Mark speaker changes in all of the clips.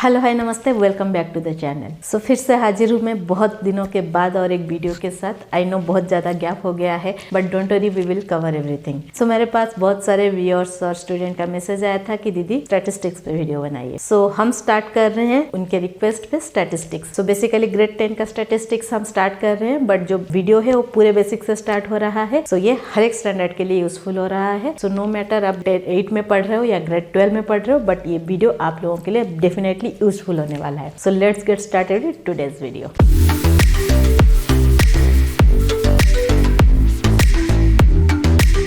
Speaker 1: Hello hi नमस्ते, welcome back to the channel. So फिर से हाजिर हूँ मैं बहुत दिनों के बाद और एक वीडियो के साथ। आई नो बहुत ज़्यादा गैप हो गया है, but don't worry, we will cover everything. So मेरे पास बहुत सारे व्यूअर्स और स्टूडेंट का मैसेज आया था कि दीदी स्टैटिस्टिक्स पे वीडियो बनाइए। सो हम स्टार्ट कर रहे हैं उनके रिक्वेस्ट पे स्टैटिस्टिक्स। सो बेसिकली ग्रेड 10 का स्टैटिस्टिक्स हम स्टार्ट कर रहे हैं, बट जो वीडियो है वो पूरे बेसिक से स्टार्ट हो रहा है। सो ये हर एक स्टैंडर्ड के लिए यूजफुल हो रहा है। सो नो मैटर आप ग्रेड 8 में पढ़ रहे हो या ग्रेड 12 में पढ़ रहे हो, बट ये वीडियो आप लोगों के लिए डेफिनेटली यूजफुल होने वाला है। So let's get started with today's video.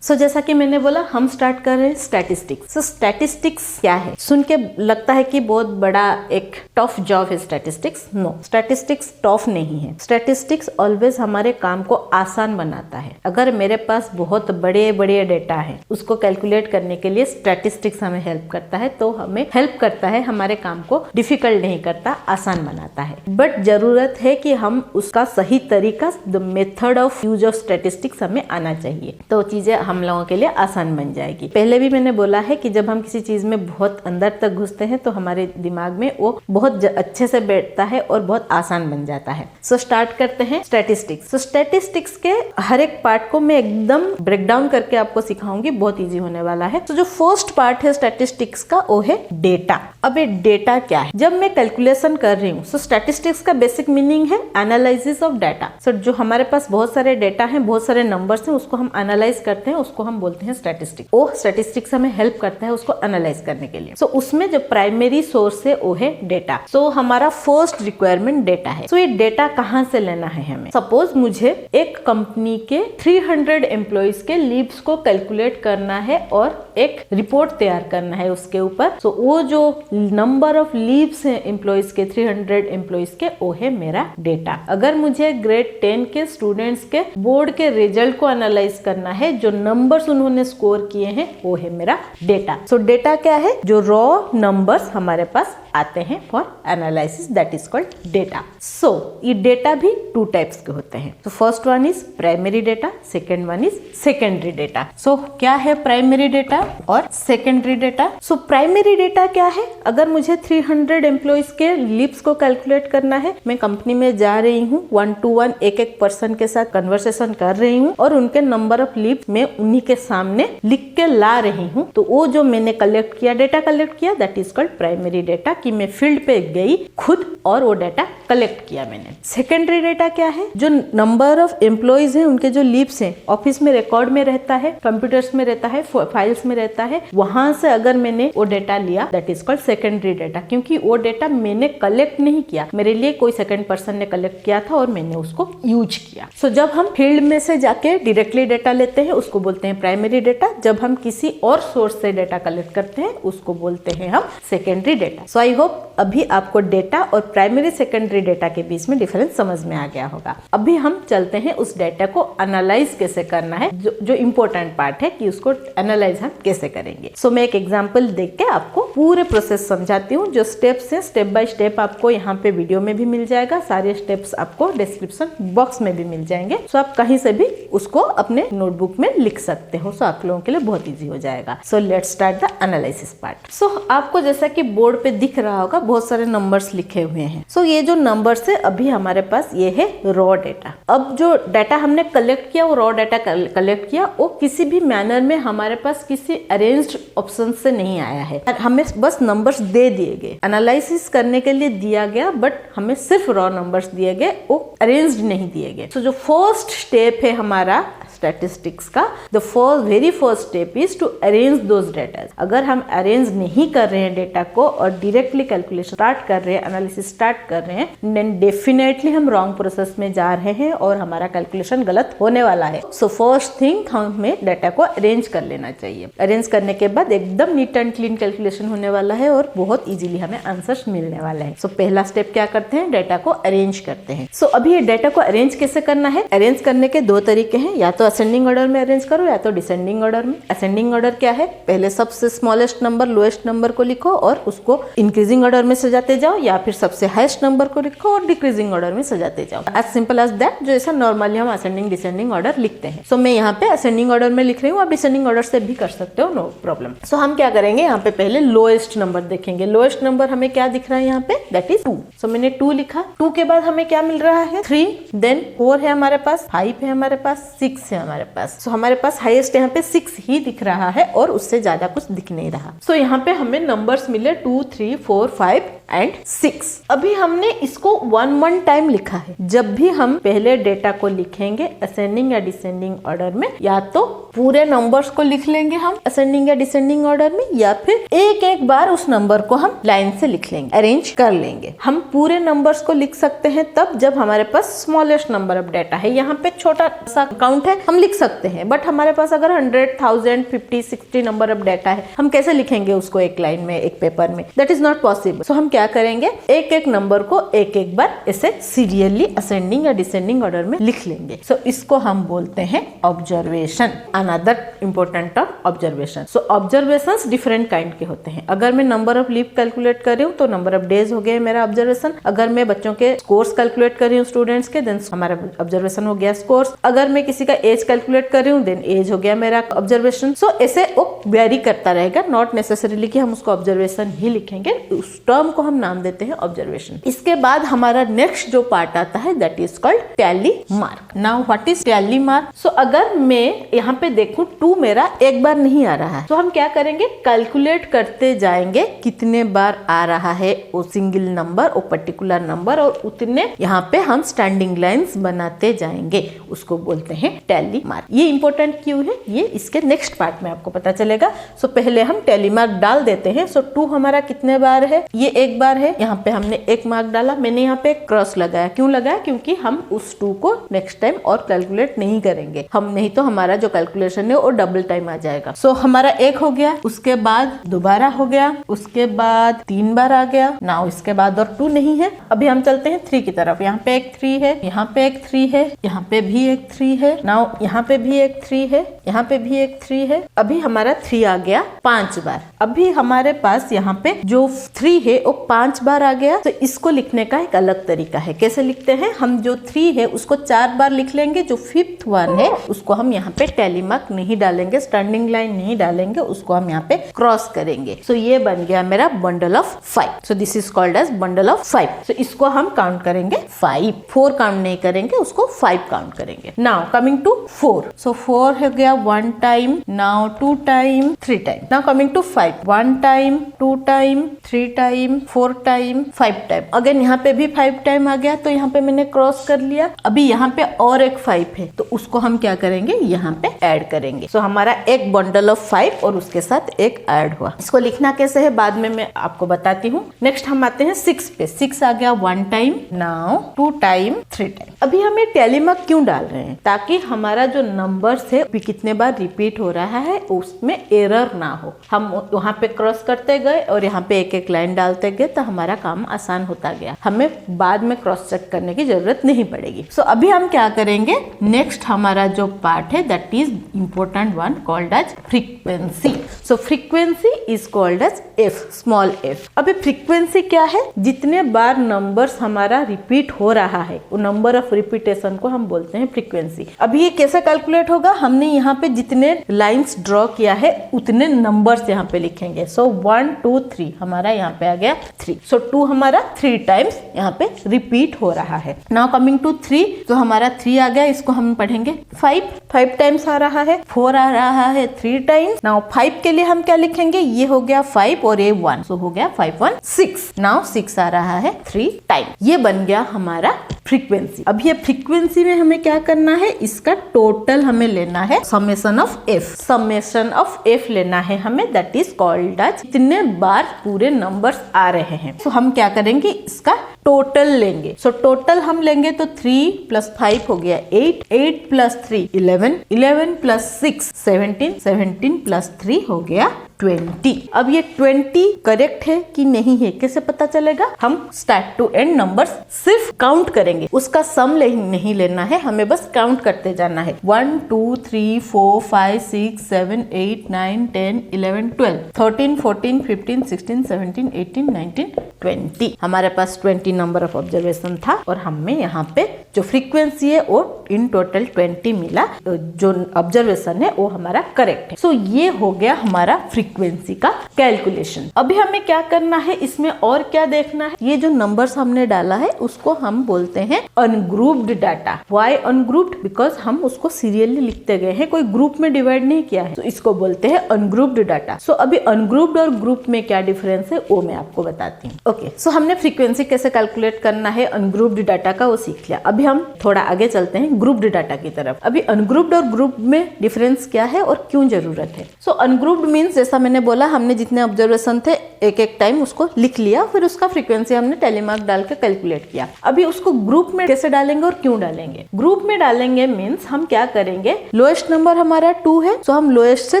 Speaker 1: सो जैसा कि मैंने बोला, हम स्टार्ट कर रहे हैं स्टैटिस्टिक्स। सो स्टैटिस्टिक्स क्या है? सुन के लगता है कि बहुत बड़ा एक टफ जॉब है स्टैटिस्टिक्स। नो, स्टैटिस्टिक्स टफ नहीं है। स्टैटिस्टिक्स ऑलवेज हमारे काम को आसान बनाता है। अगर मेरे पास बहुत बड़े बड़े डेटा है, उसको कैलकुलेट करने के लिए स्टैटिस्टिक्स हमें हेल्प करता है, तो हमें हेल्प करता है, हमारे काम को डिफिकल्ट नहीं करता, आसान बनाता है। बट जरूरत है कि हम उसका सही तरीका, the method of use of statistics हमें आना चाहिए, तो चीजें हम लोगों के लिए आसान बन जाएगी। पहले भी मैंने बोला है कि जब हम किसी चीज में बहुत अंदर तक घुसते हैं तो हमारे दिमाग में वो बहुत अच्छे से बैठता है और बहुत आसान बन जाता है। सो स्टार्ट करते हैं स्टैटिस्टिक्स। सो स्टैटिस्टिक्स के हर एक पार्ट को मैं एकदम ब्रेक डाउन करके आपको सिखाऊंगी, बहुत इजी होने वाला है। तो जो फर्स्ट पार्ट है स्टैटिस्टिक्स का, वो है डेटा। अब ये डेटा क्या है? जब मैं कैलकुलेशन कर रही हूँ, सो स्टैटिस्टिक्स का बेसिक मीनिंग है एनालिसिस ऑफ डाटा। सो जो हमारे पास बहुत सारे डेटा है, बहुत सारे नंबर्स हैं, उसको हम एनालाइज करते हैं, उसको हम बोलते हैं स्टैटिस्टिक्स। वो स्टैटिस्टिक्स हमें हेल्प करता है उसको एनालाइज करने के लिए। सो उसमें जो प्राइमरी सोर्स है वो है डेटा। सो हमारा फर्स्ट रिक्वायरमेंट डेटा है। सो ये डेटा कहाँ से लेना है हमें? सपोज मुझे एक कंपनी के 300 एम्प्लॉइज के लीव्स को कैलकुलेट करना है और एक रिपोर्ट तैयार करना है उसके ऊपर। सो वो जो नंबर ऑफ लीव्स है एम्प्लॉइज के, 300 एम्प्लॉइज के, वो है मेरा डेटा। अगर मुझे ग्रेड 10 के स्टूडेंट्स के बोर्ड के रिजल्ट को एनालाइज करना है, जो नंबर्स उन्होंने स्कोर किए हैं, वो है मेरा डेटा। सो डेटा क्या है? जो रॉ नंबर्स हमारे पास आते हैं for analysis, that is called data. So ये डेटा भी टू टाइप्स के होते हैं। तो first one is primary data, second one is secondary data. So क्या है प्राइमरी डेटा और secondary data? So primary data क्या है? अगर मुझे 300 एम्प्लॉइज के लीव्स को कैलकुलेट करना है, मैं कंपनी में जा रही हूँ, 1 to 1 एक पर्सन के साथ कन्वर्सेशन कर रही हूँ और उनके नंबर ऑफ लीव मैं उन्हीं के सामने लिख के ला रही हूँ। तो वो जो मैंने कलेक्ट किया, डेटा कलेक्ट किया, that is called primary data, कि मैं फील्ड पे गई खुद और वो डेटा कलेक्ट किया मैंने। सेकेंडरी डेटा क्या है? जो नंबर ऑफ एम्प्लॉइज हैं, उनके जो लीव्स हैं, ऑफिस में रिकॉर्ड में रहता है, कंप्यूटर्स में रहता है, फाइल्स में रहता है, वहां से अगर मैंने वो डेटा लिया, that is called secondary data, क्योंकि वो डेटा मैंने कलेक्ट नहीं किया, मेरे लिए कोई सेकेंड पर्सन ने कलेक्ट किया था और मैंने उसको यूज किया। सो जब हम फील्ड में से जाके डायरेक्टली डेटा लेते हैं, उसको बोलते हैं प्राइमरी डेटा। जब हम किसी और सोर्स से डेटा कलेक्ट करते हैं, उसको बोलते हैं हम secondary data. So I hope अभी आपको डेटा और प्राइमरी सेकेंडरी डेटा के बीच में डिफरेंस समझ में आ गया होगा। अभी हम चलते हैं उस डेटा को एनालाइज कैसे करना है, जो इम्पोर्टेंट पार्ट है कि उसको एनालाइज हम कैसे करेंगे। सो मैं एक एग्जांपल देख के आपको पूरे प्रोसेस समझाती हूँ। जो स्टेप्स है, स्टेप बाय स्टेप आपको यहाँ पे वीडियो में भी मिल जाएगा, सारे स्टेप्स आपको डिस्क्रिप्शन बॉक्स में भी मिल जाएंगे। सो आप कहीं से भी उसको अपने नोटबुक में लिख सकते हो। सो आप लोगों के लिए बहुत ईजी हो जाएगा। So let's start the analysis part. So आपको जैसा कि बोर्ड पे दिख रहा होगा, बहुत सारे नंबर्स लिखे हुए हैं। सो ये जो नंबर्स है, अभी हमारे पास ये है रॉ डेटा। अब जो डेटा हमने कलेक्ट किया, वो रॉ डेटा कलेक्ट किया, वो किसी भी मैनर में हमारे पास किसी अरेंज्ड ऑप्शन से नहीं आया है। हमें बस नंबर्स दे दिए गए, एनालिसिस करने के लिए दिया गया, बट हमें सिर्फ रॉ नंबर्स दिए गए, वो अरेंज्ड नहीं दिए गए। सो जो फर्स्ट स्टेप है हमारा स्टैटिस्टिक्स का, the very first step is to arrange those data. अगर हम अरेंज नहीं कर रहे हैं डेटा को और डायरेक्टली कैलकुलेशन स्टार्ट कर रहे हैं, एनालिसिस स्टार्ट कर रहे हैं, देन डेफिनेटली हम रॉन्ग प्रोसेस में जा रहे हैं और हमारा कैलकुलेशन गलत होने वाला है। सो फर्स्ट थिंग, हमें डेटा को अरेंज कर लेना चाहिए। अरेंज करने के बाद एकदम नीट एंड क्लीन कैलकुलेशन होने वाला है और बहुत इजीली हमें आंसर्स मिलने वाला है। सो पहला स्टेप क्या करते हैं? डेटा को अरेंज करते हैं। सो अभी ये डेटा को अरेंज कैसे करना है? अरेंज करने के दो तरीके हैं, या तो असेंडिंग ऑर्डर में अरेंज करो या तो डिसेंडिंग ऑर्डर में। असेंडिंग ऑर्डर क्या है, पहले सबसे स्मॉलेस्ट नंबर लोएस्ट नंबर को लिखो और उसको इंक्रीजिंग ऑर्डर में सजाते जाओ, या फिर सबसे हाईएस्ट नंबर को लिखो और डिक्रीजिंग ऑर्डर में सजाते जाओ। एज सिंपल एज दैट, जो ऐसा नॉर्मली हम असेंडिंग डिसेंडिंग ऑर्डर लिखते हैं। सो मैं यहाँ पे असेंडिंग ऑर्डर में लिख रही हूँ, आप डिसेंडिंग ऑर्डर से भी कर सकते हो, नो प्रॉब्लम। सो हम क्या करेंगे, यहाँ पे पहले लोएस्ट नंबर देखेंगे। लोएस्ट नंबर हमें क्या दिख रहा है यहाँ पे, दैट इज 2। सो मैंने 2 लिखा। 2 के बाद हमें क्या मिल रहा है, 3, देन 4 है हमारे पास, 5 है हमारे पास, 6 है हमारे पास। सो हमारे पास हाईएस्ट यहाँ पे 6 ही दिख रहा है और उससे ज्यादा कुछ दिख नहीं रहा। सो यहाँ पे हमें नंबर्स मिले 2, 3, 4, 5 एंड 6। अभी हमने इसको 1 टाइम लिखा है। जब भी हम पहले डेटा को लिखेंगे असेंडिंग या डिसेंडिंग ऑर्डर में, या तो पूरे नंबर्स को लिख लेंगे हम असेंडिंग या डिसेंडिंग ऑर्डर में, या फिर एक एक बार उस नंबर को हम लाइन से लिख लेंगे, अरेंज कर लेंगे। हम पूरे नंबर्स को लिख सकते हैं तब जब हमारे पास स्मॉलेस्ट नंबर ऑफ डेटा है। यहाँ पे छोटा सा काउंट है, हम लिख सकते हैं, बट हमारे पास अगर 100, 1000, 50, 60 नंबर ऑफ डेटा है, हम कैसे लिखेंगे उसको एक लाइन में, एक पेपर में? That is not possible. So हम क्या करेंगे, एक एक नंबर को एक एक बार ऐसे सीरियली असेंडिंग या डिसेंडिंग ऑर्डर में लिख लेंगे। सो इसको हम बोलते हैं observation. Another important term observation. So observations different kind के होते हैं। अगर मैं नंबर ऑफ लीव कैलकुलेट कर रही हूँ तो नंबर ऑफ डेज हो गया मेरा ऑब्जर्वेशन। अगर मैं बच्चों के स्कोर्स कैलकुलेट कर रही हूँ स्टूडेंट्स के, देन हमारा ऑब्जर्वेशन हो गया स्कोर्स। अगर मैं किसी का एज कैलकुलेट कर रही हूँ, देन एज हो गया मेरा ऑब्जर्वेशन। सो ऐसे वो वेरी करता रहेगा, नॉट नेसेसरीली कि हम उसको ऑब्जर्वेशन ही लिखेंगे। उस टर्म को हम नाम देते हैं ऑब्जर्वेशन। इसके बाद हमारा नेक्स्ट जो पार्ट आता है that is called tally mark. Now what is tally mark? So अगर मैं यहाँ पे देखूं 2 मेरा एक बार नहीं आ रहा है, तो हम क्या करेंगे, कैलकुलेट करते जाएंगे कितने बार आ रहा है वो सिंगल नंबर, वो पर्टिकुलर नंबर, और उतने यहाँ पे हम स्टैंडिंग लाइंस बनाते जाएंगे। उसको बोलते हैं टैली मार्क। ये इंपॉर्टेंट क्यों है, ये इसके नेक्स्ट पार्ट में आपको पता चलेगा। सो पहले हम टैली मार्क डाल देते हैं। सो 2 हमारा कितने बार है, ये एक बार है। यहाँ पे हमने 1 मार्क डाला। मैंने यहाँ पे क्रॉस लगाया, क्यों लगाया, क्योंकि हम उस 2 को नेक्स्ट टाइम और कैलकुलेट नहीं करेंगे हम, नहीं तो हमारा जो कैलकुलेशन है वो डबल टाइम आ जाएगा। सो हमारा 1 हो गया, उसके बाद दोबारा हो गया, उसके बाद 3 बार आ गया। नाउ इसके बाद और 2 नहीं है। अभी हम चलते हैं 3 की तरफ। यहाँ पे एक 3 है, यहाँ पे एक 3 है, यहाँ पे भी एक 3 है। नाउ यहाँ पे भी एक 3 है, यहाँ पे भी एक 3 है। अभी हमारा 3 आ गया 5 बार। अभी हमारे पास यहाँ पे जो 3 है वो 5 बार आ गया। तो इसको लिखने का एक अलग तरीका है। कैसे लिखते हैं, हम जो 3 है उसको 4 बार लिख लेंगे। जो 5th वन है उसको हम यहाँ पे टैली मार्क नहीं डालेंगे, स्टैंडिंग लाइन नहीं डालेंगे, उसको हम यहाँ पे क्रॉस करेंगे। सो ये बन गया मेरा bundle of 5। So this is called as bundle of 5। So इसको हम काउंट करेंगे 5, 4 काउंट नहीं करेंगे, उसको 5 काउंट करेंगे। Now coming to 4। सो 4 हो गया 1 time, now 2 time, 3 time. Now coming to 5, 1 time, 2 time, 3 time, 4 time, 5 time. Again यहाँ पे भी 5 टाइम आ गया, तो यहाँ पे मैंने क्रॉस कर लिया। अभी यहाँ पे और एक 5 है, तो उसको हम क्या करेंगे, यहाँ पे ऐड करेंगे। सो हमारा एक बंडल ऑफ 5 और उसके साथ एक ऐड हुआ। इसको लिखना कैसे है बाद में मैं आपको बताती हूँ। नेक्स्ट हम आते हैं 6 पे। 6 आ गया 1 टाइम, नाउ 2 टाइम, 3 टाइम। अभी हमें टैली मार्क क्यों डाल रहे हैं, ताकि हमारा जो नंबर्स है कितने बार रिपीट हो रहा है उसमें एरर ना हो। हम वहाँ पे क्रॉस करते गए और यहाँ पे एक एक लाइन डालते गए, तो हमारा काम आसान होता गया। हमें बाद में क्रॉस चेक करने की जरूरत नहीं पड़ेगी। सो अभी हम क्या करेंगे, नेक्स्ट हमारा जो पार्ट है that is important one called as frequency. So frequency is called as F, small F. अभी फ्रीक्वेंसी क्या है, जितने बार नंबर्स हमारा रिपीट हो रहा है वो नंबर ऑफ रिपीटेशन को हम बोलते हैं फ्रीक्वेंसी। अभी ये कैसे कैलकुलेट होगा, हमने यहाँ पे जितने लाइंस ड्रॉ किया है उतने नंबर्स यहाँ पे लिखेंगे। सो 1 2 3 हमारा यहाँ पे आ गया 3। सो 2 हमारा 3 टाइम्स यहाँ पे रिपीट हो रहा है। नाउ कमिंग टू 3, तो हमारा 3 आ गया, इसको हम पढ़ेंगे 5 टाइम्स आ रहा है, 4 आ रहा है 3 टाइम्स। नाउ 5 के लिए हम क्या लिखेंगे, ये हो गया 5 और ये 1, सो हो गया 5 1 6। नाउ 6 आ रहा है 3 टाइम। ये बन गया हमारा फ्रीक्वेंसी। अब ये फ्रीक्वेंसी में हमें क्या करना है, इसका टोटल हमें लेना है summation of F. Summation of F लेना है हमें, दैट इज कॉल्ड एज कितने बार पूरे नंबर्स आ रहे हैं। सो हम क्या करेंगे, इसका टोटल लेंगे। सो टोटल हम लेंगे तो 3 + 5 हो गया 8, 8 + 3 11, 11 + 6 17, 17 + 3 हो गया 20। अब ये 20 करेक्ट है कि नहीं है कैसे पता चलेगा? हम स्टार्ट टू एंड नंबर्स सिर्फ काउंट करेंगे, उसका सम नहीं लेना है, हमें बस काउंट करते जाना है। 1 2 3 4 5 6 7 8 9 10 11 12 13 14 15 16 17 18 19 20। हमारे पास 20 नंबर ऑफ ऑब्जर्वेशन था और हमें यहाँ पे जो फ्रीक्वेंसी है वो इन टोटल 20 मिला। जो ऑब्जर्वेशन है वो हमारा करेक्ट है। सो ये हो गया हमारा फ्रीक्वेंसी का कैलकुलेशन। अभी हमें क्या करना है, इसमें और क्या देखना है? ये जो नंबर्स हमने डाला है उसको हम बोलते हैं ungrouped data. Why ungrouped? Because हम उसको सीरियली लिखते गए हैं, कोई ग्रुप में डिवाइड नहीं किया है, तो इसको बोलते हैं अनग्रुप्ड डाटा। सो अभी अनग्रुप्ड और ग्रुप में क्या डिफरेंस है वो मैं आपको बताती हूँ। ओके, सो हमने फ्रीक्वेंसी कैसे कैलकुलेट करना है अनग्रुप्ड डाटा का वो सीख लिया। अभी हम थोड़ा आगे चलते हैं ग्रुप्ड डाटा की तरफ। अभी अनग्रुप्ड और ग्रुप में डिफरेंस क्या है और क्यों जरूरत है? सो अनग्रुप्ड मीन्स जैसा मैंने बोला, हमने जितने ऑब्जर्वेशन थे एक एक टाइम उसको लिख लिया, फिर उसका फ्रीक्वेंसी हमने टेली मार्क डाल के कैलकुलेट किया। अभी उसको ग्रुप में कैसे डालेंगे और क्यों डालेंगे? ग्रुप में डालेंगे मीन्स हम क्या करेंगे, लोएस्ट नंबर हमारा 2 है, तो हम लोएस्ट से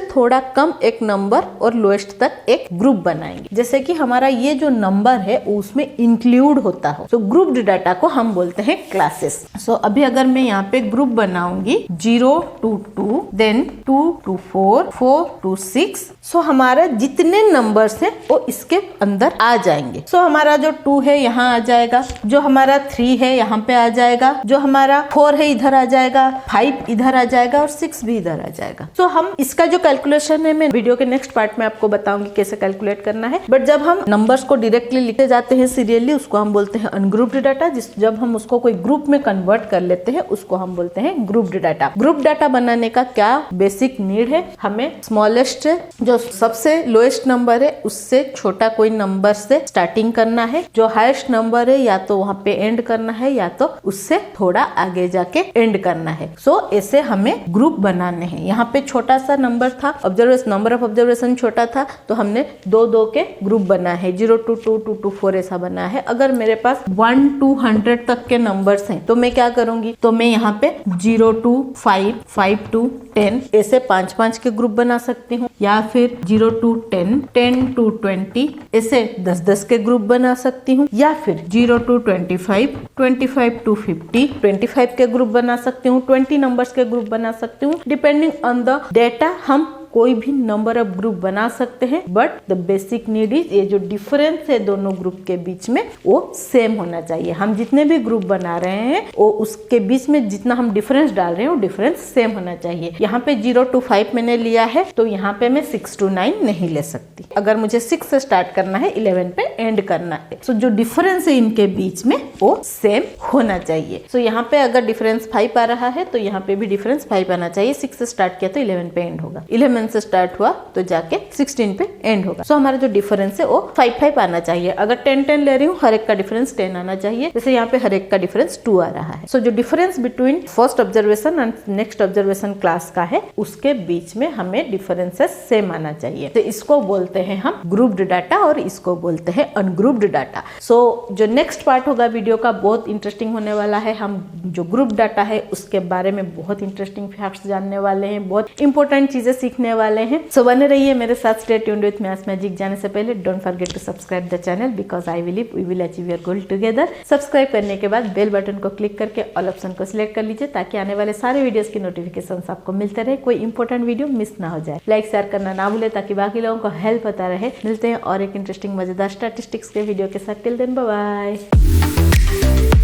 Speaker 1: थोड़ा कम एक नंबर और लोएस्ट तक एक ग्रुप बनाएंगे, जैसे कि हमारा ये जो नंबर है उसमें इंक्लूड होता हो। तो ग्रुप्ड डाटा को हम बोलते हैं क्लासेस। सो अभी अगर मैं यहाँ पे ग्रुप बनाऊंगी 0 to 2, देन 2 to 4, 4 to 6, सो हमारा जितने नंबर्स हैं वो इसके अंदर आ जाएंगे। सो हमारा जो 2 है यहाँ आ जाएगा, जो हमारा 3 है यहाँ पे आ जाएगा, जो हमारा 4 है इधर आ जाएगा, 5 इधर आ जाएगा और 6 भी इधर आ जाएगा। सो हम इसका जो कैलकुलेशन है मैं वीडियो के नेक्स्ट पार्ट में आपको बताऊंगी कैसे कैलकुलेट करना है। बट जब हम नंबर्स को डायरेक्टली लिखते जाते हैं सीरियली, उसको हम बोलते हैं अनग्रुप्ड डाटा। जब हम उसको कोई ग्रुप में कन्वर्ट कर लेते हैं उसको हम बोलते हैं ग्रुप्ड डाटा। ग्रुप डाटा बनाने का क्या बेसिक नीड है? हमें स्मॉलेस्ट जो सबसे लोएस्ट नंबर है उससे छोटा कोई नंबर से स्टार्टिंग करना है, जो हाईएस्ट नंबर है या तो वहाँ पे एंड करना है या तो उससे थोड़ा आगे जाके एंड करना है। सो ऐसे हमें ग्रुप बनाने हैं। यहाँ पे छोटा सा नंबर था, ऑब्जर्वेशन नंबर ऑफ ऑब्जर्वेशन छोटा था, तो हमने 2-2 के ग्रुप बना है, 0 to 2, 2 to 4 ऐसा बना है। अगर मेरे पास 1 to 100 तक के नंबर्स हैं तो मैं क्या करूंगी, तो मैं यहाँ पे 0 to 5, 5 to 10 ऐसे 5-5 के ग्रुप बना सकती हूँ, या फिर 0 to 10, 10 to 20 ऐसे 10-10 के ग्रुप बना सकती हूँ, या फिर 0 to 25, 25 to 50, 25 के ग्रुप बना सकती हूँ, 20 नंबर्स के ग्रुप बना सकती हूँ। डिपेंडिंग ऑन द डेटा हम कोई भी नंबर ऑफ ग्रुप बना सकते हैं, but the basic need is ये जो डिफरेंस है दोनों ग्रुप के बीच में वो सेम होना चाहिए। हम जितने भी ग्रुप बना रहे हैं वो उसके बीच में जितना हम डिफरेंस डाल रहे हैं वो डिफरेंस सेम होना चाहिए। यहाँ पे 0 to 5 मैंने लिया है तो यहाँ पे मैं 6 to 9 नहीं ले सकती। अगर मुझे 6 से स्टार्ट करना है 11 पे एंड करना है, तो जो डिफरेंस है इनके बीच में वो सेम होना चाहिए। सो यहाँ पे अगर डिफरेंस 5 आ रहा है तो यहाँ पे भी डिफरेंस 5 आना चाहिए। 6 से स्टार्ट किया तो 11 पे एंड होगा, 11 से स्टार्ट हुआ तो जाके 16 पे एंड होगा। सो हमारा जो डिफरेंस है वो 5-5 आना चाहिए। अगर 10-10 ले रही हूँ, हर एक का डिफरेंस 10 आना चाहिए, जैसे यहाँ पे हर एक का डिफरेंस 2 आ रहा है। सो जो difference between first observation and next observation class का है उसके बीच में हमें डिफरेंसेस सेम आना चाहिए। तो इसको बोलते हैं हम ग्रुप्ड डाटा और इसको बोलते हैं अनग्रुप्ड डाटा। सो जो नेक्स्ट पार्ट होगा वीडियो का बहुत इंटरेस्टिंग होने वाला है। हम जो ग्रुप डाटा है उसके बारे में बहुत इंटरेस्टिंग फैक्ट्स जानने वाले हैं, बहुत इंपॉर्टेंट चीजें सीखने वाले हैं। सो बने रहिए मेरे साथ, stay tuned with maths magic. जाने से पहले don't forget to subscribe the channel because I believe we will achieve your goal together. Subscribe करने के बाद बेल बटन को क्लिक करके ऑल ऑप्शन को सिलेक्ट कर लीजिए ताकि आने वाले सारे वीडियोस की नोटिफिकेशन आपको मिलते रहे, कोई इंपॉर्टेंट वीडियो मिस ना हो जाए। लाइक शेयर करना ना भूले ताकि बाकी लोगों को हेल्प होता रहे। मिलते हैं और एक इंटरेस्टिंग मजेदार स्टैटिस्टिक्स के वीडियो के साथ। Till then bye bye.